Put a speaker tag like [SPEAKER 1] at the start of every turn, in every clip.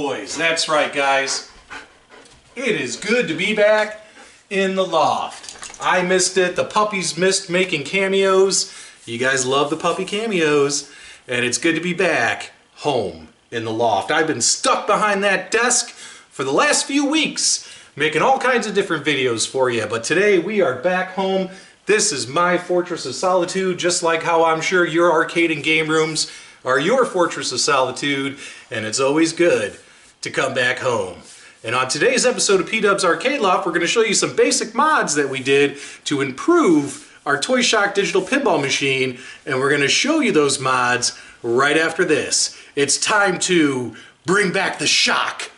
[SPEAKER 1] boys. That's right, guys. It is good to be back in the loft. I missed it. The puppies missed making cameos. You guys love the puppy cameos. And it's good to be back home in the loft. I've been stuck behind that desk for the last few weeks, making all kinds of different videos for you. But today we are back home. This is my fortress of solitude, just like how I'm sure your arcade and game rooms are your fortress of solitude, and it's always good to come back home. And on today's episode of P-Dub's Arcade Loft, we're going to show you some basic mods that we did to improve our Toy Shock digital pinball machine, and we're going to show you those mods right after this. It's time to bring back the shock.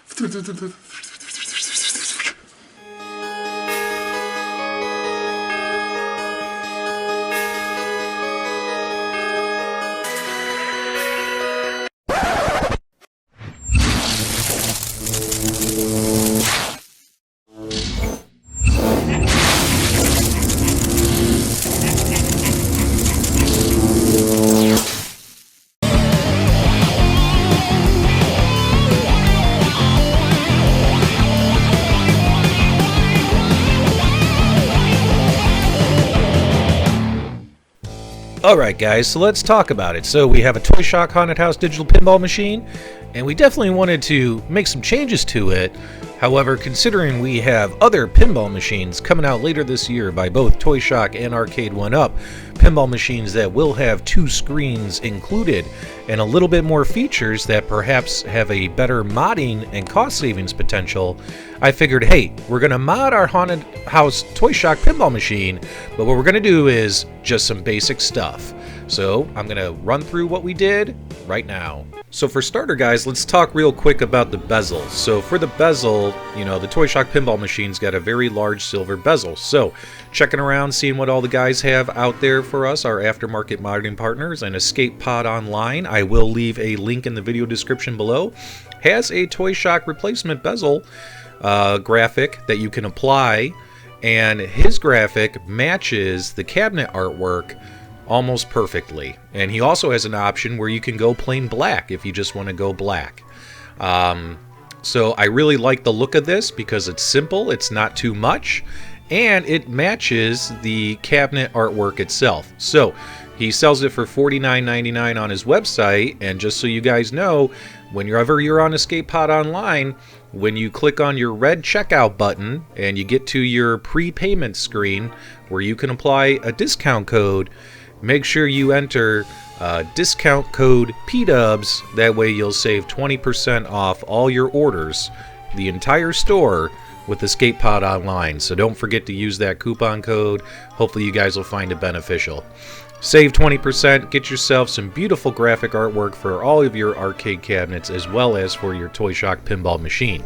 [SPEAKER 1] Alright guys, so let's talk about it. So we have a Toy Shock Haunted House digital pinball machine, and we definitely wanted to make some changes to it. However, considering we have other pinball machines coming out later this year by both Toy Shock and Arcade1Up, pinball machines that will have 2 screens included and a little bit more features that perhaps have a better modding and cost savings potential, I figured, hey, we're going to mod our Haunted House Toy Shock pinball machine, but what we're going to do is just some basic stuff. So I'm going to run through what we did right now. So for starter guys, let's talk real quick about the bezels. So for the bezel, you know, the Toy Shock pinball machine's got a very large silver bezel. So checking around, seeing what all the guys have out there for us, our aftermarket modding partners, and Escape Pod Online, I will leave a link in the video description below, has a Toy Shock replacement bezel graphic that you can apply, and his graphic matches the cabinet artwork almost perfectly. And he also has an option where you can go plain black if you just want to go black. So I really like the look of this because it's simple, it's not too much, and it matches the cabinet artwork itself. So he sells it for $49.99 on his website, and just so you guys know, whenever you're on Escape Pod Online, when you click on your red checkout button and you get to your prepayment screen where you can apply a discount code, make sure you enter discount code PDubs. That way you'll save 20% off all your orders, the entire store, with Escape Pod Online. So don't forget to use that coupon code. Hopefully you guys will find it beneficial. Save 20%, get yourself some beautiful graphic artwork for all of your arcade cabinets as well as for your Toy Shock pinball machine.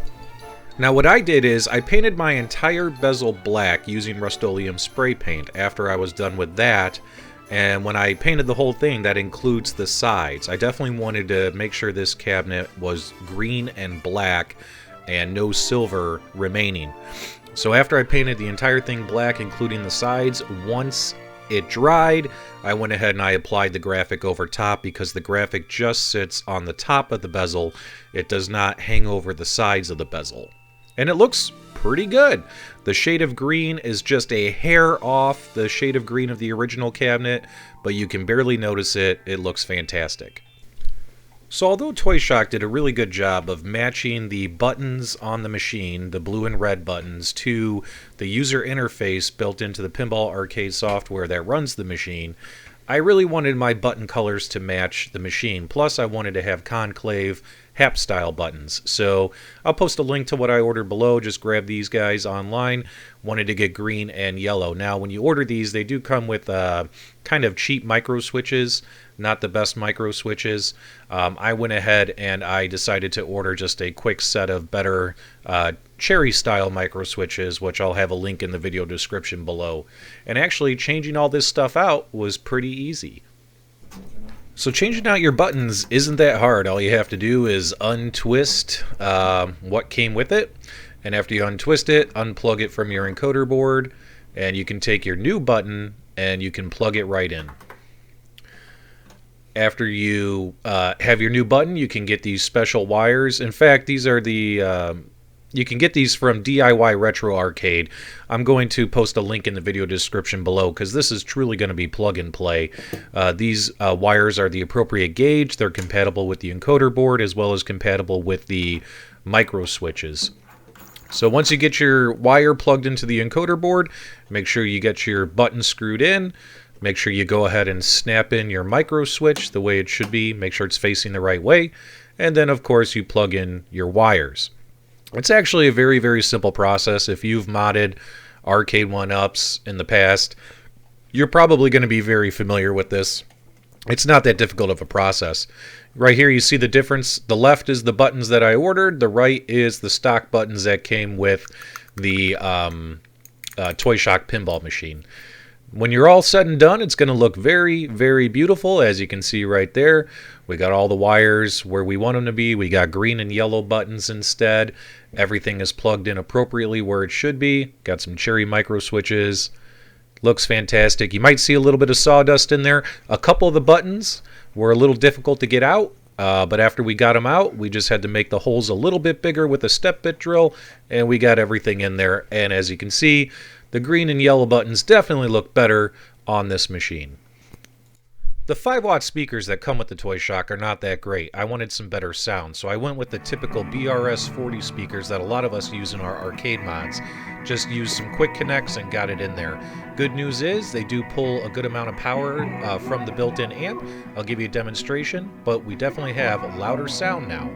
[SPEAKER 1] Now what I did is I painted my entire bezel black using Rust-Oleum spray paint after I was done with that. And when I painted the whole thing, that includes the sides. I definitely wanted to make sure this cabinet was green and black and no silver remaining. So after I painted the entire thing black, including the sides, once it dried, I went ahead and I applied the graphic over top because the graphic just sits on the top of the bezel. It does not hang over the sides of the bezel. And it looks pretty good. The shade of green is just a hair off the shade of green of the original cabinet, but you can barely notice it. It looks fantastic. So although Toy Shock did a really good job of matching the buttons on the machine, the blue and red buttons, to the user interface built into the pinball arcade software that runs the machine, I really wanted my button colors to match the machine. Plus I wanted to have concave HAP style buttons. So I'll post a link to what I ordered below. Just grab these guys online. Wanted to get green and yellow. Now when you order these, they do come with kind of cheap MicroSwitches, not the best MicroSwitches. I went ahead and I decided to order just a quick set of better cherry style MicroSwitches, which I'll have a link in the video description below. And actually changing all this stuff out was pretty easy. So changing out your buttons isn't that hard. All you have to do is untwist what came with it, and after you untwist it, unplug it from your encoder board, and you can take your new button and you can plug it right in. After you have your new button, you can get these special wires. In fact, these are the you can get these from DIY Retro Arcade. I'm going to post a link in the video description below because this is truly going to be plug and play. These wires are the appropriate gauge. They're compatible with the encoder board as well as compatible with the MicroSwitches. So once you get your wire plugged into the encoder board, make sure you get your button screwed in. Make sure you go ahead and snap in your MicroSwitch the way it should be. Make sure it's facing the right way. And then, of course, you plug in your wires. It's actually a very, very simple process. If you've modded Arcade1Ups in the past, you're probably going to be very familiar with this. It's not that difficult of a process. Right here you see the difference. The left is the buttons that I ordered. The right is the stock buttons that came with the Toy Shock Pinball Machine. When you're all said and done, it's going to look very, very beautiful. As you can see right there, we got all the wires where we want them to be. We got green and yellow buttons instead. Everything is plugged in appropriately where it should be. Got some cherry micro switches. Looks fantastic. You might see a little bit of sawdust in there. A couple of the buttons were a little difficult to get out, but after we got them out, we just had to make the holes a little bit bigger with a step bit drill, and we got everything in there. And as you can see, the green and yellow buttons definitely look better on this machine. The 5-watt speakers that come with the Toy Shock are not that great. I wanted some better sound, so I went with the typical BRS-40 speakers that a lot of us use in our arcade mods. Just used some quick connects and got it in there. Good news is they do pull a good amount of power from the built-in amp. I'll give you a demonstration, but we definitely have louder sound now.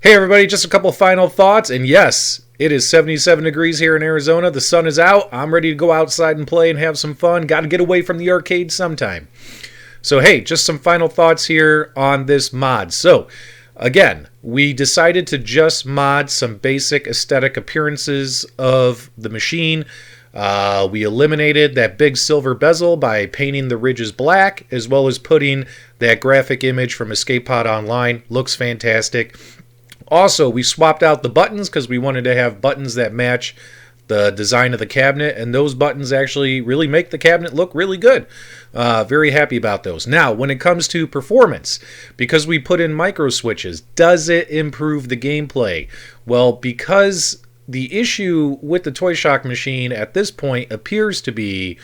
[SPEAKER 1] Hey everybody, just a couple final thoughts, and yes, it is 77 degrees here in Arizona. The sun is out. I'm ready to go outside and play and have some fun. Got to get away from the arcade sometime. So hey, just some final thoughts here on this mod. So again, we decided to just mod some basic aesthetic appearances of the machine. We eliminated that big silver bezel by painting the ridges black, as well as putting that graphic image from Escape Pod Online. Looks fantastic. Also, we swapped out the buttons because we wanted to have buttons that match the design of the cabinet, and those buttons actually really make the cabinet look really good. Very happy about those. Now, when it comes to performance, because we put in micro switches, does it improve the gameplay? Well, because the issue with the Toy Shock machine at this point appears to be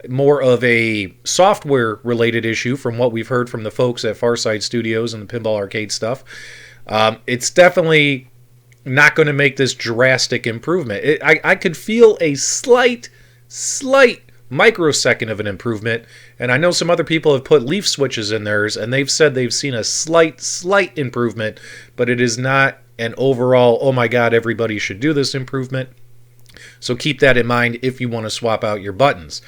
[SPEAKER 1] more of a software-related issue from what we've heard from the folks at Farside Studios and the Pinball Arcade stuff. It's definitely not going to make this drastic improvement. I could feel a slight microsecond of an improvement, and I know some other people have put leaf switches in theirs, and they've said they've seen a slight improvement, but it is not an overall, oh my god, everybody should do this improvement. So keep that in mind if you want to swap out your buttons.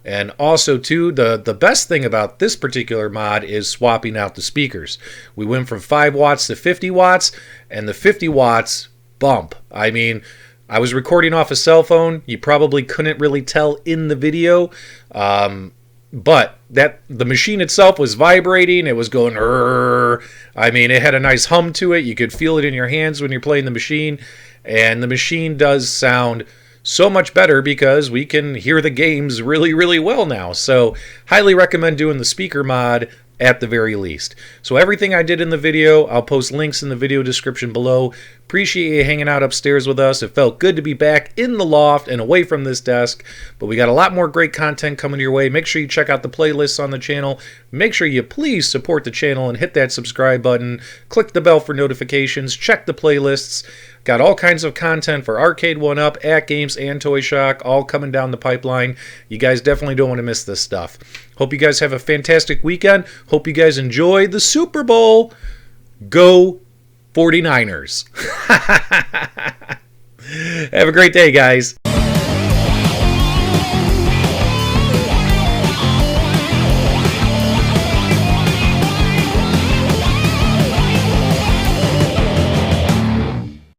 [SPEAKER 1] And also, too, the best thing about this particular mod is swapping out the speakers. We went from 5 watts to 50 watts, and the 50 watts bump. I mean, I was recording off a cell phone. You probably couldn't really tell in the video, but the machine itself was vibrating. It was going, I mean, it had a nice hum to it. You could feel it in your hands when you're playing the machine, and the machine does sound so much better because we can hear the games really, really well now. So highly recommend doing the speaker mod at the very least. So everything I did in the video, I'll post links in the video description below. Appreciate you hanging out upstairs with us. It felt good to be back in the loft and away from this desk, but we got a lot more great content coming your way. Make sure you check out the playlists on the channel. Make sure you please support the channel and hit that subscribe button. Click the bell for notifications. Check the playlists. Got all kinds of content for Arcade1Up, At Games, and Toy Shock, all coming down the pipeline. You guys definitely don't want to miss this stuff. Hope you guys have a fantastic weekend. Hope you guys enjoy the Super Bowl. Go 49ers. Have a great day, guys.